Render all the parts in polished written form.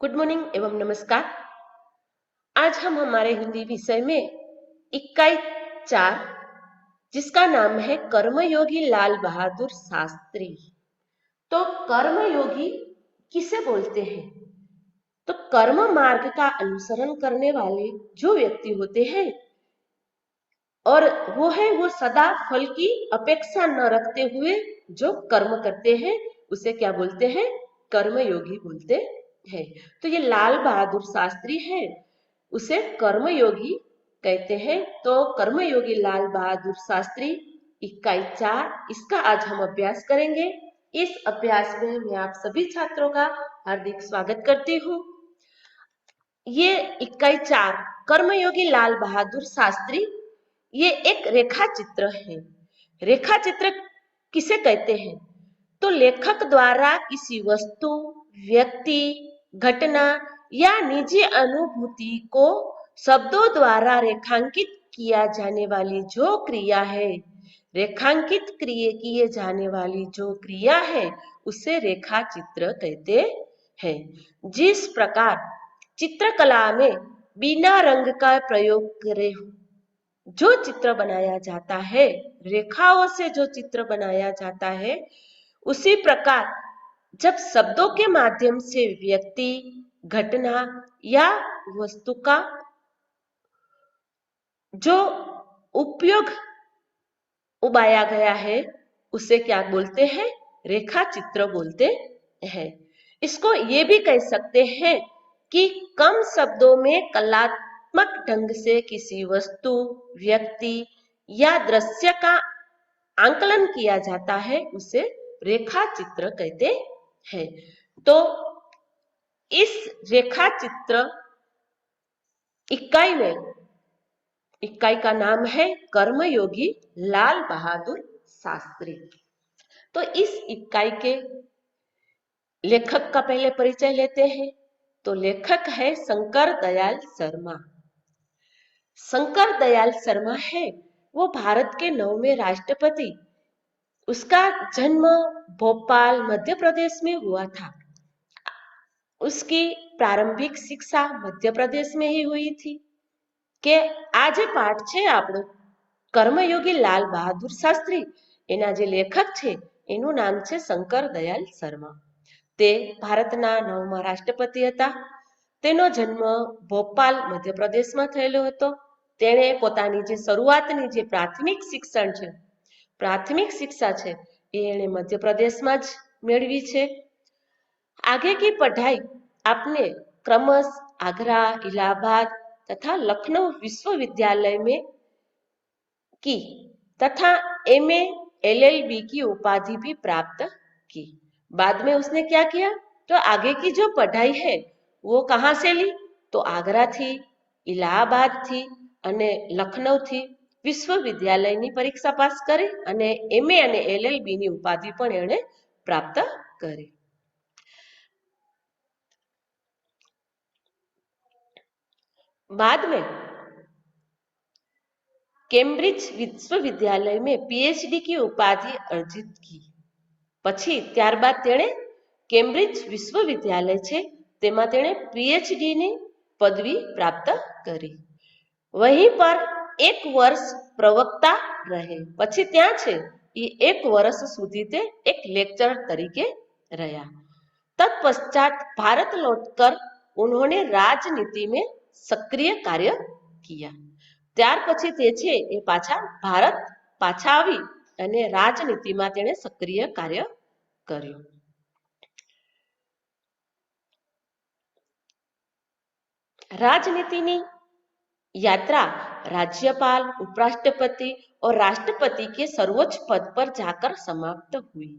Good morning एवं नमस्कार। आज हम हमारे हिंदी विषय में इकाई 4 जिसका नाम है कर्मयोगी लाल बहादुर शास्त्री। तो कर्मयोगी किसे बोलते हैं? तो कर्म मार्ग का अनुसरण करने वाले जो व्यक्ति होते हैं और वो सदा फल की अपेक्षा न रखते हुए जो कर्म करते हैं उसे क्या बोलते हैं? कर्मयोगी बोलते हैं। तो ये लाल बहादुर शास्त्री है, उसे कर्मयोगी कहते हैं। तो कर्मयोगी लाल बहादुर शास्त्री इकाई 4 इसका आज हम अभ्यास करेंगे। इस अभ्यास में मैं आप सभी छात्रों का हार्दिक स्वागत करती हूँ। ये इकाई 4 कर्मयोगी लाल बहादुर शास्त्री ये एक रेखा चित्र है। रेखा चित्र किसे कहते हैं? तो लेखक द्वारा किसी वस्तु, व्यक्ति, घटना या निजी अनुभूति को शब्दों द्वारा रेखांकित किया जाने वाली जो क्रिया है, रेखांकित किए जाने वाली जो क्रिया है उसे रेखा चित्र कहते हैं। जिस प्रकार चित्रकला में बिना रंग का प्रयोग करे जो चित्र बनाया जाता है, रेखाओं से जो चित्र बनाया जाता है, उसी प्रकार जब शब्दों के माध्यम से व्यक्ति, घटना या वस्तु का जो उपयोग उबाया गया है उसे क्या बोलते हैं? रेखा चित्र बोलते हैं। इसको ये भी कह सकते हैं कि कम शब्दों में कलात्मक ढंग से किसी वस्तु, व्यक्ति या दृश्य का आंकलन किया जाता है उसे रेखा चित्र कहते हैं। तो इस रेखा चित्र इकाई का नाम है कर्मयोगी लाल बहादुर शास्त्री। तो इस इकाई के लेखक का पहले परिचय लेते हैं। तो लेखक है शंकर दयाल शर्मा। शंकर दयाल शर्मा है वो भारत के 9वें राष्ट्रपति। उसका जन्म भोपाल मध्य प्रदेश में हुआ था। उसकी प्रारंभिक शिक्षा मध्य प्रदेश में ही हुई थी। કે આજે પાઠ છે આપણો કર્મયોગી લાલ બહાદુર શાસ્ત્રી, એના જે લેખક છે એનું નામ છે શંકર દયાલ શર્મા. તે ભારતના 9મા રાષ્ટ્રપતિ હતા. તેનો જન્મ ભોપાલ મધ્યપ્રદેશમાં થયેલો હતો. તેણે પોતાની જે શરૂઆતની જે પ્રાથમિક શિક્ષા છે એ એણે મધ્યપ્રદેશમાં જ મેળવી છે. आगे की पढ़ाई आपने क्रमश आगरा, इलाहाबाद तथा लखनऊ विश्वविद्यालय में की तथा एमए एलएलबी की उपाधि भी प्राप्त की। बाद में उसने क्या किया? तो आगे की जो पढ़ाई है वो कहाँ से ली? तो आगरा थी, इलाहाबाद थी અને લખનઉ થી વિશ્વવિદ્યાલયની પરીક્ષા પાસ કરી અને એમએ અને એલએલબી ની ઉપાધિ પણ એણે પ્રાપ્ત કરી. बाद में कैम्ब्रिज विश्वविद्यालय में पीएचडी की उपाधि अर्जित की. પછી ત્યારબાદ તેણે કેમ્બ્રિજ વિશ્વવિદ્યાલય છે તેમાં તેણે પીએચડી ની પદવી પ્રાપ્ત કરી. वहीं पर एक वर्ष प्रवक्ता रहे. પછી ત્યાં છે એ એક વર્ષ સુધી તે એક લેક્ચરર તરીકે રહ્યા. तत्पश्चात भारत लौटकर उन्होंने राजनीति में सक्रिय कार्य किया. ત્યાર પછી તે છે એ ભારત પાછા આવી અને રાજનીતિમાં તેણે સક્રિય કાર્ય કર્યું. राजनीतिनी यात्रा राज्यपाल, उपराष्ट्रपति और राष्ट्रपति के सर्वोच्च पद पर जाकर समाप्त हुई.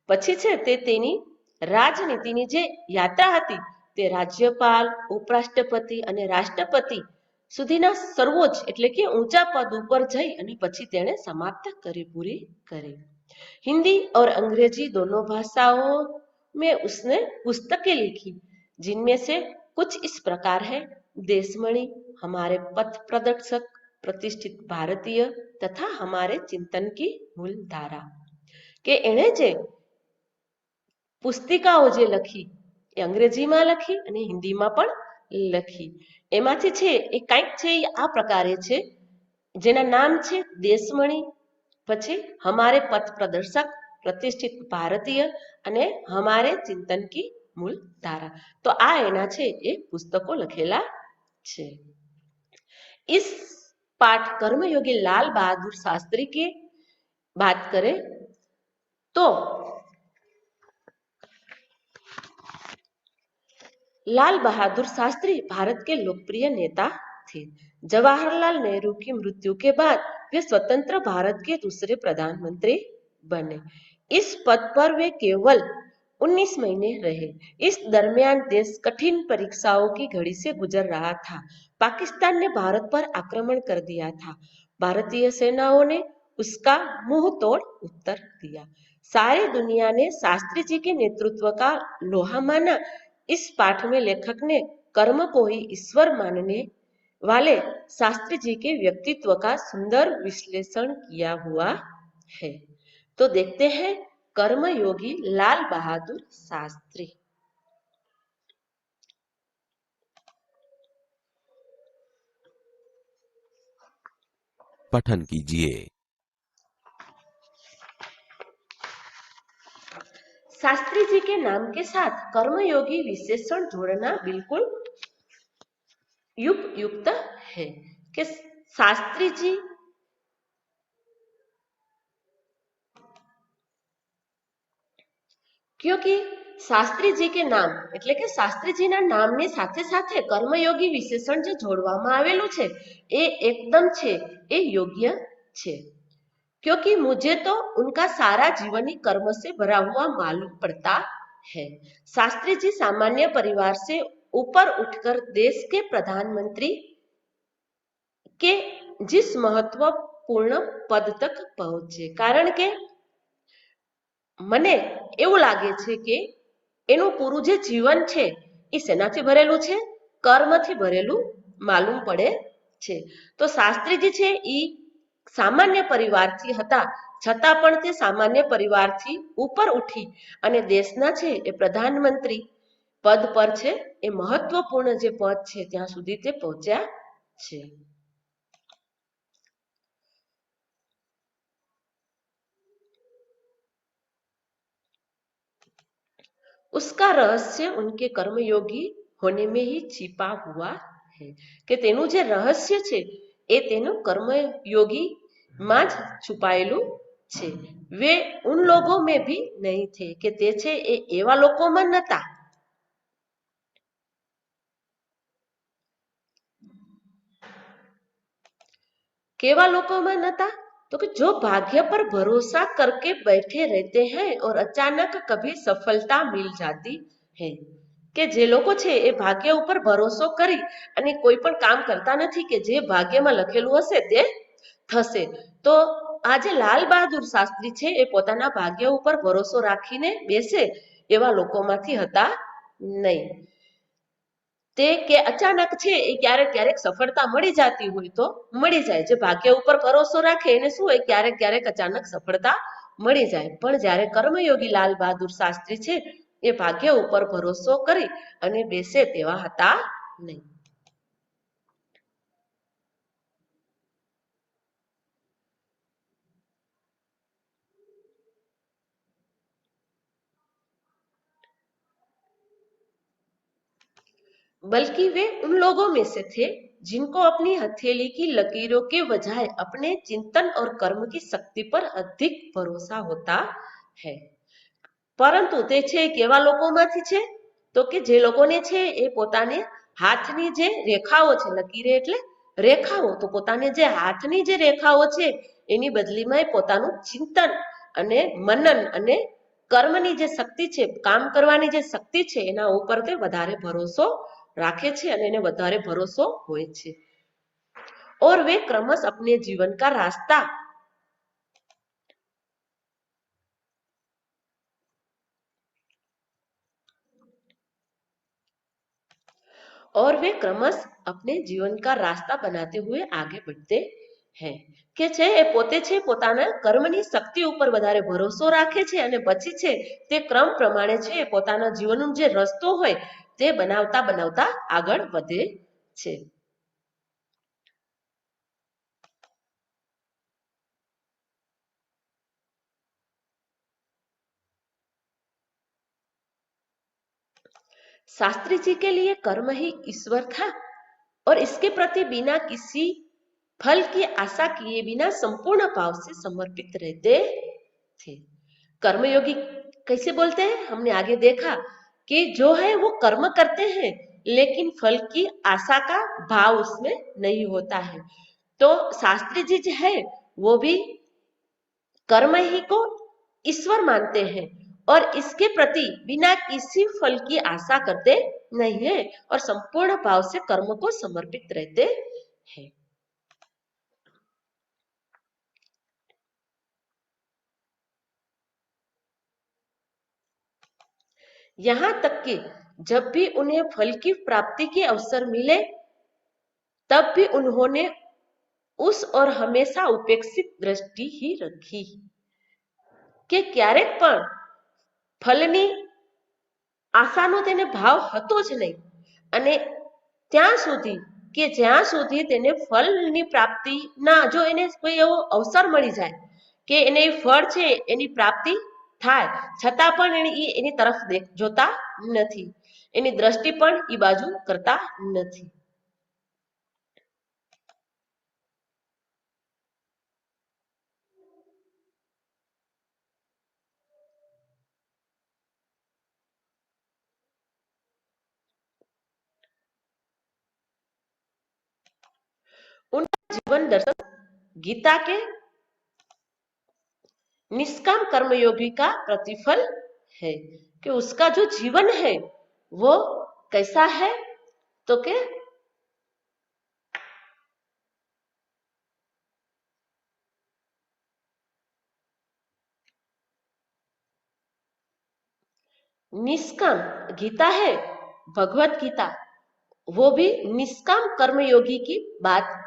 પછી છે તે તેની રાજનીતિની જે યાત્રા હતી તે રાજ્યપાલ, ઉપરાષ્ટ્રપતિ અને રાષ્ટ્રપતિ સુધીના સર્વોચ્ચ એટલે કે ઊંચા પદ ઉપર જઈ અને પછી તેણે સમાપ્ત પૂરી કરી. हिंदी और अंग्रेजी दोनों भाषाओं में उसने पुस्तकें लिखी जिनमें से कुछ इस प्रकार है: देशमणि, हमारे पथ प्रदर्शक, प्रतिष्ठित भारतीय तथा हमारे चिंतन की मूल धारा. કે એણે જે પુસ્તિકાઓ જે લખી એ અંગ્રેજીમાં લખી અને હિન્દીમાં પણ લખી. એમાંથી છે એ કંઈક છે એ આ પ્રકારે છે, જેના નામ છે દેશમણી, પછી હમારે પથ પ્રદર્શક, પ્રતિષ્ઠિત ભારતીય અને હમારે ચિંતન કી મૂળ ધારા. તો આ એના છે એ પુસ્તકો લખેલા છે. इस पाठ कर्मयोगी लाल बहादुर शास्त्री की बात करें तो लाल बहादुर शास्त्री भारत के लोकप्रिय नेता थे। जवाहरलाल नेहरू की मृत्यु के बाद वे स्वतंत्र भारत के दूसरे प्रधानमंत्री बने। इस पद पर वे केवल 19 महीने रहे। इस दरमियान देश कठिन परीक्षाओं की घड़ी से गुजर रहा था। पाकिस्तान ने भारत पर आक्रमण कर दिया था। भारतीय सेनाओं ने उसका मुंह तोड़ उत्तर दिया। सारी दुनिया ने शास्त्री जी के नेतृत्व का लोहा माना। इस पाठ में लेखक ने कर्म को ही ईश्वर मानने वाले शास्त्री जी के व्यक्तित्व का सुंदर विश्लेषण किया हुआ है। तो देखते हैं कर्मयोगी लाल बहादुर शास्त्री। पठन कीजिए। शास्त्री जी के नाम के साथ कर्मयोगी विशेषण जोड़ना बिल्कुल युक्त है कि शास्त्री जी क्योंकि શાસ્ત્રીજી કે નામ એટલે કે શાસ્ત્રીજીના નામની સાથે સાથે કર્મયોગી વિશેષણ જે જોડવામાં આવેલું છે એ એકદમ છે એ યોગ્ય છે। क्योंकि मुझे तो उनका सारा जीवन ही कर्म से भरा हुआ मालूम पड़ता है। शास्त्री जी सामान्य परिवार से ऊपर उठकर देश के प्रधानमंत्री के जिस महत्वपूर्ण पद तक पहुंचे, कारण के મને એવું લાગે છે કે એનું પૂરું જે જીવન છે એ શેનાથી ભરેલું છે? કર્મથી ભરેલું માલુમ પડે છે। તો શાસ્ત્રીજી છે એ સામાન્ય પરિવારથી હતા, છતાં પણ તે સામાન્ય પરિવારથી ઉપર ઉઠી અને દેશના છે એ પ્રધાનમંત્રી પદ પર છે એ મહત્વપૂર્ણ જે પદ છે ત્યાં સુધી તે પહોંચ્યા છે। उसका रहस्य उनके कर्मयोगी होने में ही छिपा हुआ है કે તેનું જે રહસ્ય છે એ તેનું કર્મયોગી માં જ છુપાયેલું છે। वे उन लोगों में भी नहीं थे કે તે છે એ એવા લોકોમાં નહોતા। केवा लोकों में नता? तो कि जो भाग्य पर भरोसा करके बैठे रहते हैं और अचानक कभी सफलता मिल जाती है કે જે લોકો છે એ ભાગ્ય ઉપર ભરોસો કરી અને કોઈ પણ કામ કરતા નથી કે જે ભાગ્યમાં લખેલું હશે તે થશે। તો આજે લાલ બહાદુર શાસ્ત્રી છે એ પોતાના ભાગ્ય ઉપર ભરોસો રાખીને બેસે એવા લોકોમાંથી હતા નહીં। તે કે અચાનક છે એ ક્યારેક ક્યારેક સફળતા મળી જતી હોય તો મળી જાય, જે ભાગ્ય ઉપર ભરોસો રાખે એને શું હોય ક્યારેક ક્યારેક અચાનક સફળતા મળી જાય, પણ જ્યારે કર્મયોગી લાલ બહાદુર શાસ્ત્રી છે એ ભાગ્ય ઉપર ભરોસો કરી અને બેસે તેવા હતા નહીં। बल्कि वे उन लोगों में से थे जिनको अपनी हथेली की लकीरों के बजाय अपने चिंतन और कर्म की शक्ति पर अधिक भरोसा होता है। પરંતુ તે છે કેવા લોકોમાંથી છે? તો કે જે લોકોને છે એ પોતાને હાથની જે રેખાઓ છે, લકીરે એટલે રેખાઓ, તો પોતાને જે હાથની જે રેખાઓ છે એની બદલીમાં પોતાનું ચિંતન અને મનન અને કર્મની જે શક્તિ છે, કામ કરવાની જે શક્તિ છે એના ઉપર તે વધારે ભરોસો राखे छे અને એને વધારે ભરોસો હોય છે। और वे क्रमश अपने जीवन का रास्ता और वे क्रमश अपने जीवन का रास्ता बनाते हुए आगे बढ़ते હે કે છે એ પોતે છે પોતાના કર્મની શક્તિ ઉપર વધારે ભરોસો રાખે છે અને પછી છે તે ક્રમ પ્રમાણે છે પોતાના જીવનનો જે રસ્તો હોય તે બનાવતા બનાવતા આગળ વધે છે. शास्त्री जी के लिए कर्म ही ईश्वर था और इसके प्रति बिना किसी फल की आशा किए बिना संपूर्ण भाव से समर्पित रहते थे. कर्मयोगी कैसे बोलते हैं, हमने आगे देखा कि जो है वो कर्म करते हैं लेकिन फल की आशा का भाव उसमें नहीं होता है. तो शास्त्री जी जो है वो भी कर्म ही को ईश्वर मानते हैं और इसके प्रति बिना किसी फल की आशा करते नहीं है और संपूर्ण भाव से कर्म को समर्पित रहते हैं. यहाँ तक कि जब भी उन्हें फल की प्राप्ति के अवसर मिले तब भी उन्होंने उस और हमेशा उपेक्षित दृष्टि ही रखी કે ક્યારેક પણ ફલની આશાનો તેને ભાવ હતો જ નહીં અને ત્યાં સુધી કે જ્યાં સુધી તેને ફળની પ્રાપ્તિના જો એને કોઈ એવો અવસર મળી જાય કે એને ફળ છે એની પ્રાપ્તિ થાય છતાં પણ એને એની તરફ જોતા નથી, એની દ્રષ્ટિ પણ એ બાજુ કરતા નથી. उनका जीवन दर्शन गीता के निष्काम कर्मयोगी का प्रतिफल है कि उसका जो जीवन है वो कैसा है तो के निष्काम गीता है, भगवत गीता, वो भी निष्काम कर्मयोगी की बात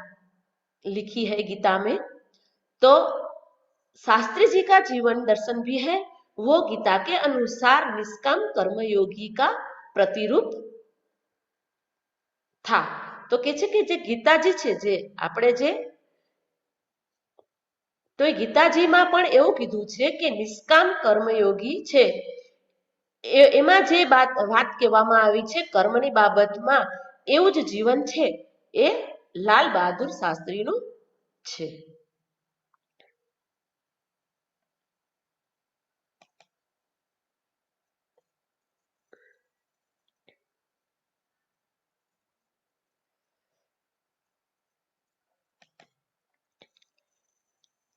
लिखी है गीता में. तो शास्त्री जी का जीवन दर्शन भी है, वो गीता के अनुसार निष्काम कर्मयोगी का प्रतिरूप था. तो કે છે કે જે ગીતાજી છે જે આપણે જે તો એ ગીતાજીમાં પણ એવું કીધું છે કે નિષ્કામ કર્મયોગી છે એમાં જે વાત કહેવામાં આવી છે કર્મની બાબતમાં એવું જ જીવન છે એ લાલ બહાદુર શાસ્ત્રીનું છે.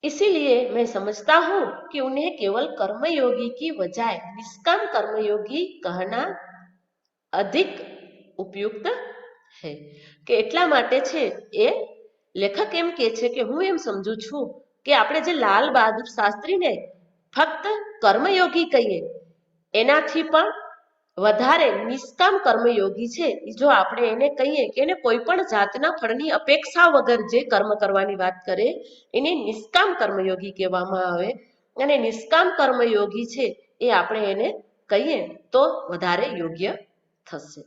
इसीलिए मैं समझता हूँ कि उन्हें केवल कर्मयोगी की बजाय निष्काम कर्मयोगी कहना अधिक उपयुक्त है કે એટલા માટે છે એ લેખક એમ કહે છે કે હું એમ સમજુ છું કે આપણે જે લાલ બહાદુર શાસ્ત્રીને ફક્ત કર્મયોગી કહીએ એનાથી પણ વધારે નિષ્કામ કર્મયોગી છે જો આપણે એને કહીએ કે એને કોઈ પણ જાતના ફળની અપેક્ષા વગર જે કર્મ કરવાની વાત કરે એને નિષ્કામ કર્મયોગી કહેવામાં આવે અને નિષ્કામ કર્મયોગી છે એ આપણે એને કહીએ તો વધારે યોગ્ય થશે.